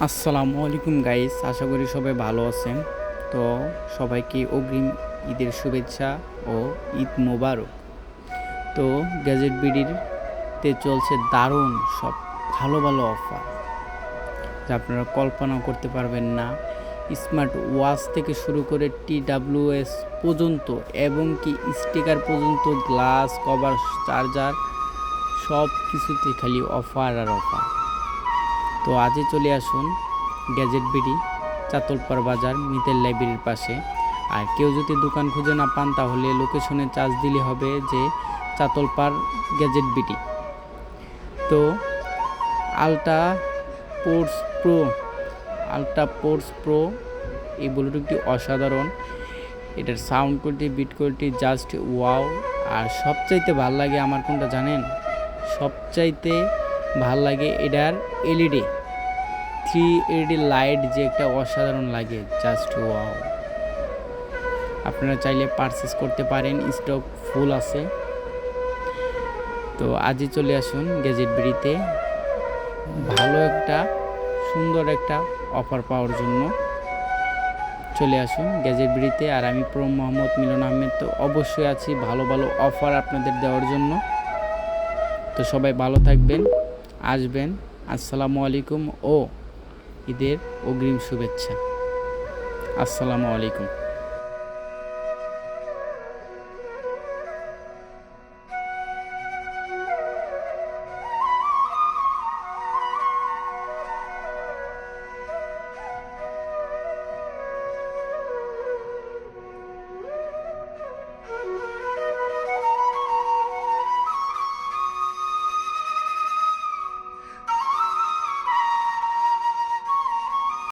আসসালামু আলাইকুম গাইস, আশা করি সবাই ভালো আছেন। তো সবাইকে অগ্রিম ঈদের শুভেচ্ছা ও ঈদ মোবারক। তো গ্যাজেট বিডিতে চলছে দারুণ সব ভালো ভালো অফার, যা আপনারা কল্পনাও করতে পারবেন না। স্মার্ট ওয়াচ থেকে শুরু করে TWS পর্যন্ত এবং কি স্টিকার পর্যন্ত, গ্লাস কভার, চার্জার, সব কিছুতে খালি অফার আর অফার। তো আজই চলে আসুন গ্যাজেট বিডি, চাতলপাড় বাজার, মিতের লাইব্রেরির পাশে। আর কেউ যদি দোকান খুঁজে না পান তাহলে লোকেশনে চার্জ দিলে হবে যে চাতলপাড় গ্যাজেট বিডি। তো ultra pods pro ultra pods pro এই ব্লুটুথটি অসাধারণ। এটার sound quality, beat quality just wow. আর সবচাইতে ভাল লাগে আমার কোনটা জানেন? সবচাইতে ভাল লাগে এটার এলইডি 3 LED লাইট, যে একটা অসাধারণ লাগে, জাস্ট ওয়াও। আপনারা চাইলে পারচেস করতে পারেন, স্টক ফুল আছে। তো আজই চলে আসুন গ্যাজেট বিডিতে ভালো একটা সুন্দর একটা অফার পাওয়ার জন্য। চলে আসুন গ্যাজেট বিডিতে। আর আমি প্রো মোহাম্মদ মিলন আহমেদ তো অবশ্যই আছি ভালো ভালো অফার আপনাদের দেওয়ার জন্য। তো সবাই ভালো থাকবেন, আসবেন। আসসালামু আলাইকুম ও ঈদের অগ্রিম শুভেচ্ছা। আসসালামু আলাইকুম।